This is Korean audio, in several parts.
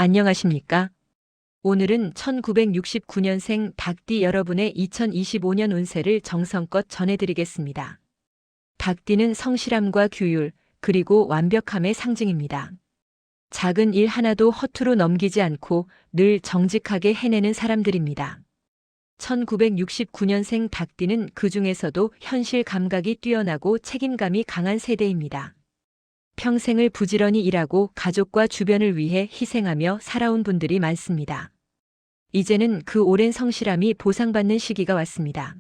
안녕하십니까? 오늘은 1969년생 닭띠 여러분의 2025년 운세를 정성껏 전해드리겠습니다. 닭띠는 성실함과 규율, 그리고 완벽함의 상징입니다. 작은 일 하나도 허투루 넘기지 않고 늘 정직하게 해내는 사람들입니다. 1969년생 닭띠는 그 중에서도 현실 감각이 뛰어나고 책임감이 강한 세대입니다. 평생을 부지런히 일하고 가족과 주변을 위해 희생하며 살아온 분들이 많습니다. 이제는 그 오랜 성실함이 보상받는 시기가 왔습니다.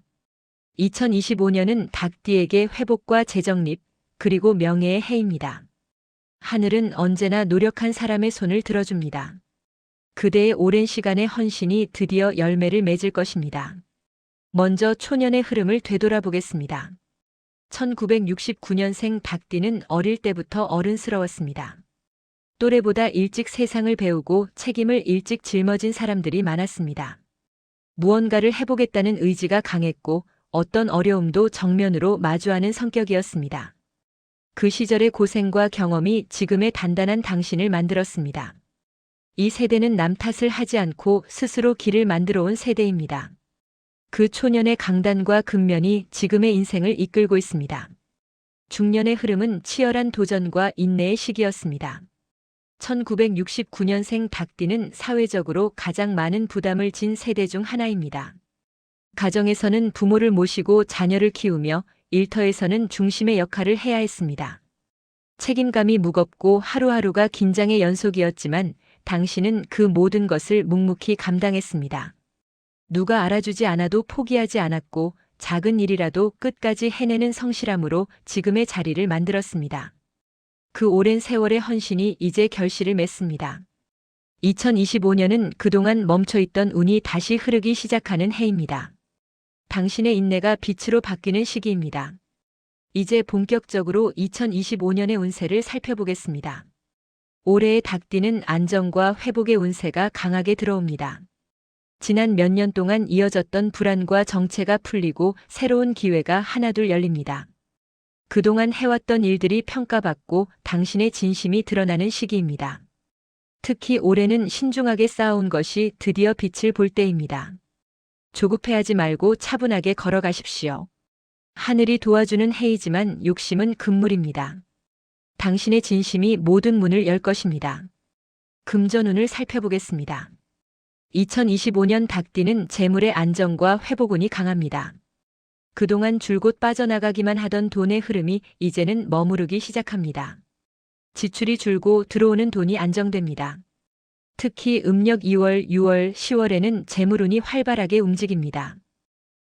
2025년은 닭띠에게 회복과 재정립, 그리고 명예의 해입니다. 하늘은 언제나 노력한 사람의 손을 들어줍니다. 그대의 오랜 시간의 헌신이 드디어 열매를 맺을 것입니다. 먼저 초년의 흐름을 되돌아보겠습니다. 1969년생 닭띠는 어릴 때부터 어른스러웠습니다. 또래보다 일찍 세상을 배우고 책임을 일찍 짊어진 사람들이 많았습니다. 무언가를 해보겠다는 의지가 강했고 어떤 어려움도 정면으로 마주하는 성격이었습니다. 그 시절의 고생과 경험이 지금의 단단한 당신을 만들었습니다. 이 세대는 남 탓을 하지 않고 스스로 길을 만들어 온 세대입니다. 그 초년의 강단과 근면이 지금의 인생을 이끌고 있습니다. 중년의 흐름은 치열한 도전과 인내의 시기였습니다. 1969년생 닭띠는 사회적으로 가장 많은 부담을 진 세대 중 하나입니다. 가정에서는 부모를 모시고 자녀를 키우며 일터에서는 중심의 역할을 해야 했습니다. 책임감이 무겁고 하루하루가 긴장의 연속이었지만 당신은 그 모든 것을 묵묵히 감당했습니다. 누가 알아주지 않아도 포기하지 않았고 작은 일이라도 끝까지 해내는 성실함으로 지금의 자리를 만들었습니다. 그 오랜 세월의 헌신이 이제 결실을 맺습니다. 2025년은 그동안 멈춰있던 운이 다시 흐르기 시작하는 해입니다. 당신의 인내가 빛으로 바뀌는 시기입니다. 이제 본격적으로 2025년의 운세를 살펴보겠습니다. 올해의 닭띠는 안정과 회복의 운세가 강하게 들어옵니다. 지난 몇 년 동안 이어졌던 불안과 정체가 풀리고 새로운 기회가 하나둘 열립니다. 그동안 해왔던 일들이 평가받고 당신의 진심이 드러나는 시기입니다. 특히 올해는 신중하게 쌓아온 것이 드디어 빛을 볼 때입니다. 조급해하지 말고 차분하게 걸어가십시오. 하늘이 도와주는 해이지만 욕심은 금물입니다. 당신의 진심이 모든 문을 열 것입니다. 금전운을 살펴보겠습니다. 2025년 닭띠는 재물의 안정과 회복운이 강합니다. 그동안 줄곧 빠져나가기만 하던 돈의 흐름이 이제는 머무르기 시작합니다. 지출이 줄고 들어오는 돈이 안정됩니다. 특히 음력 2월, 6월, 10월에는 재물운이 활발하게 움직입니다.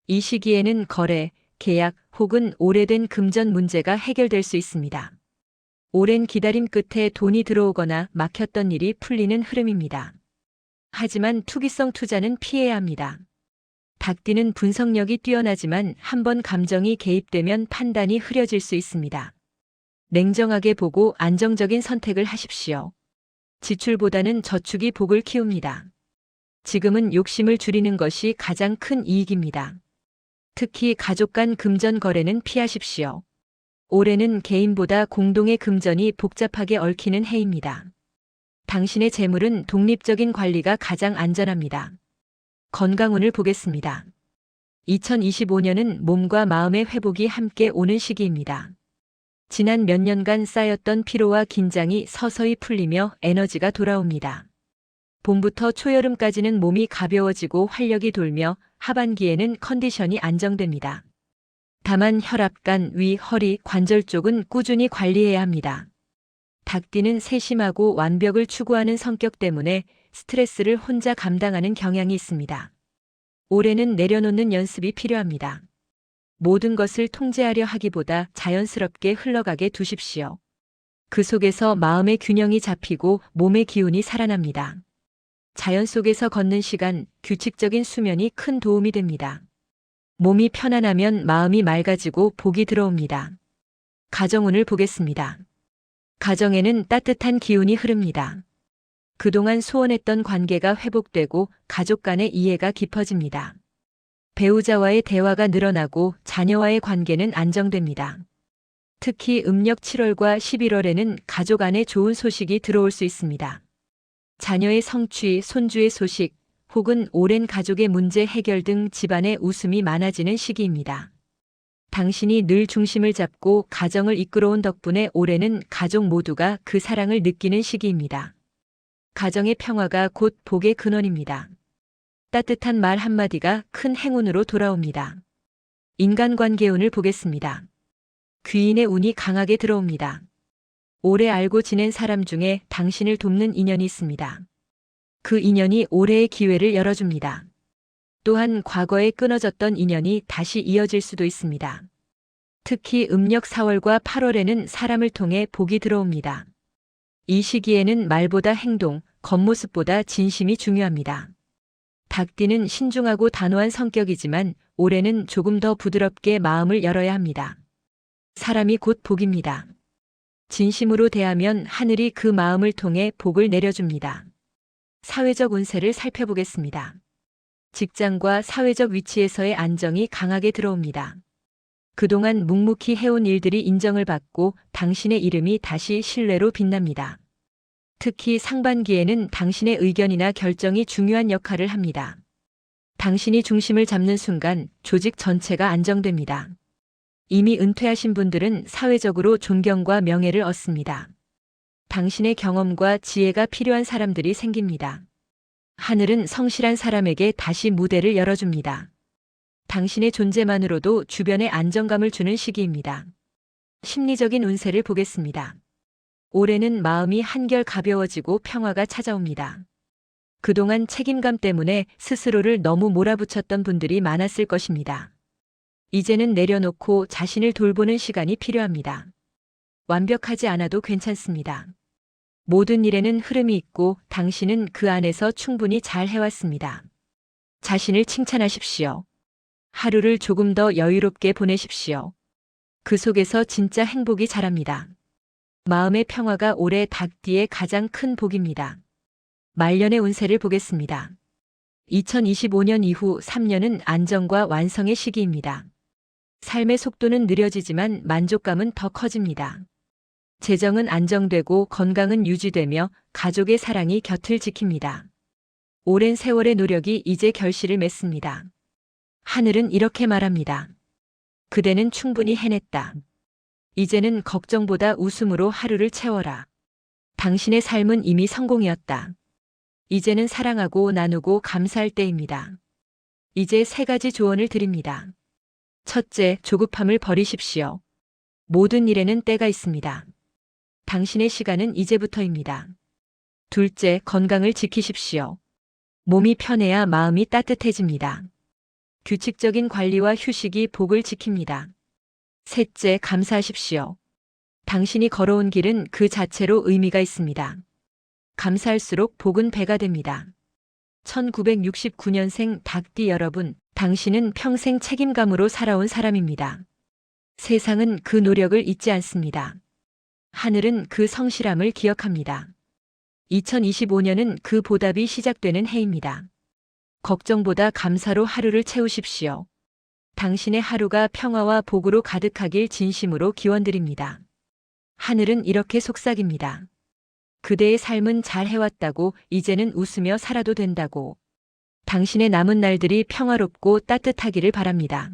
이 시기에는 거래, 계약 혹은 오래된 금전 문제가 해결될 수 있습니다. 오랜 기다림 끝에 돈이 들어오거나 막혔던 일이 풀리는 흐름입니다. 하지만 투기성 투자는 피해야 합니다. 닭띠는 분석력이 뛰어나지만 한번 감정이 개입되면 판단이 흐려질 수 있습니다. 냉정하게 보고 안정적인 선택을 하십시오. 지출보다는 저축이 복을 키웁니다. 지금은 욕심을 줄이는 것이 가장 큰 이익입니다. 특히 가족 간 금전 거래는 피하십시오. 올해는 개인보다 공동의 금전이 복잡하게 얽히는 해입니다. 당신의 재물은 독립적인 관리가 가장 안전합니다. 건강운을 보겠습니다. 2025년은 몸과 마음의 회복이 함께 오는 시기입니다. 지난 몇 년간 쌓였던 피로와 긴장이 서서히 풀리며 에너지가 돌아옵니다. 봄부터 초여름까지는 몸이 가벼워지고 활력이 돌며 하반기에는 컨디션이 안정됩니다. 다만 혈압, 위, 허리, 관절 쪽은 꾸준히 관리해야 합니다. 닭띠는 세심하고 완벽을 추구하는 성격 때문에 스트레스를 혼자 감당하는 경향이 있습니다. 올해는 내려놓는 연습이 필요합니다. 모든 것을 통제하려 하기보다 자연스럽게 흘러가게 두십시오. 그 속에서 마음의 균형이 잡히고 몸의 기운이 살아납니다. 자연 속에서 걷는 시간, 규칙적인 수면이 큰 도움이 됩니다. 몸이 편안하면 마음이 맑아지고 복이 들어옵니다. 가정운을 보겠습니다. 가정에는 따뜻한 기운이 흐릅니다. 그동안 소원했던 관계가 회복되고 가족 간의 이해가 깊어집니다. 배우자와의 대화가 늘어나고 자녀와의 관계는 안정됩니다. 특히 음력 7월과 11월에는 가족 안에 좋은 소식이 들어올 수 있습니다. 자녀의 성취, 손주의 소식, 혹은 오랜 가족의 문제 해결 등 집안의 웃음이 많아지는 시기입니다. 당신이 늘 중심을 잡고 가정을 이끌어온 덕분에 올해는 가족 모두가 그 사랑을 느끼는 시기입니다. 가정의 평화가 곧 복의 근원입니다. 따뜻한 말 한마디가 큰 행운으로 돌아옵니다. 인간관계 운을 보겠습니다. 귀인의 운이 강하게 들어옵니다. 오래 알고 지낸 사람 중에 당신을 돕는 인연이 있습니다. 그 인연이 올해의 기회를 열어줍니다. 또한 과거에 끊어졌던 인연이 다시 이어질 수도 있습니다. 특히 음력 4월과 8월에는 사람을 통해 복이 들어옵니다. 이 시기에는 말보다 행동, 겉모습보다 진심이 중요합니다. 닭띠는 신중하고 단호한 성격이지만 올해는 조금 더 부드럽게 마음을 열어야 합니다. 사람이 곧 복입니다. 진심으로 대하면 하늘이 그 마음을 통해 복을 내려줍니다. 사회적 운세를 살펴보겠습니다. 직장과 사회적 위치에서의 안정이 강하게 들어옵니다. 그동안 묵묵히 해온 일들이 인정을 받고 당신의 이름이 다시 신뢰로 빛납니다. 특히 상반기에는 당신의 의견이나 결정이 중요한 역할을 합니다. 당신이 중심을 잡는 순간 조직 전체가 안정됩니다. 이미 은퇴하신 분들은 사회적으로 존경과 명예를 얻습니다. 당신의 경험과 지혜가 필요한 사람들이 생깁니다. 하늘은 성실한 사람에게 다시 무대를 열어줍니다. 당신의 존재만으로도 주변에 안정감을 주는 시기입니다. 심리적인 운세를 보겠습니다. 올해는 마음이 한결 가벼워지고 평화가 찾아옵니다. 그동안 책임감 때문에 스스로를 너무 몰아붙였던 분들이 많았을 것입니다. 이제는 내려놓고 자신을 돌보는 시간이 필요합니다. 완벽하지 않아도 괜찮습니다. 모든 일에는 흐름이 있고 당신은 그 안에서 충분히 잘 해왔습니다. 자신을 칭찬하십시오. 하루를 조금 더 여유롭게 보내십시오. 그 속에서 진짜 행복이 자랍니다. 마음의 평화가 올해 닭띠의 가장 큰 복입니다. 말년의 운세를 보겠습니다. 2025년 이후 3년은 안정과 완성의 시기입니다. 삶의 속도는 느려지지만 만족감은 더 커집니다. 재정은 안정되고 건강은 유지되며 가족의 사랑이 곁을 지킵니다. 오랜 세월의 노력이 이제 결실을 맺습니다. 하늘은 이렇게 말합니다. 그대는 충분히 해냈다. 이제는 걱정보다 웃음으로 하루를 채워라. 당신의 삶은 이미 성공이었다. 이제는 사랑하고 나누고 감사할 때입니다. 이제 3가지 조언을 드립니다. 첫째, 조급함을 버리십시오. 모든 일에는 때가 있습니다. 당신의 시간은 이제부터입니다. 둘째, 건강을 지키십시오. 몸이 편해야 마음이 따뜻해집니다. 규칙적인 관리와 휴식이 복을 지킵니다. 셋째, 감사하십시오. 당신이 걸어온 길은 그 자체로 의미가 있습니다. 감사할수록 복은 배가 됩니다. 1969년생 닭띠 여러분, 당신은 평생 책임감으로 살아온 사람입니다. 세상은 그 노력을 잊지 않습니다. 하늘은 그 성실함을 기억합니다. 2025년은 그 보답이 시작되는 해입니다. 걱정보다 감사로 하루를 채우십시오. 당신의 하루가 평화와 복으로 가득하길 진심으로 기원드립니다. 하늘은 이렇게 속삭입니다. 그대의 삶은 잘 해왔다고, 이제는 웃으며 살아도 된다고. 당신의 남은 날들이 평화롭고 따뜻하기를 바랍니다.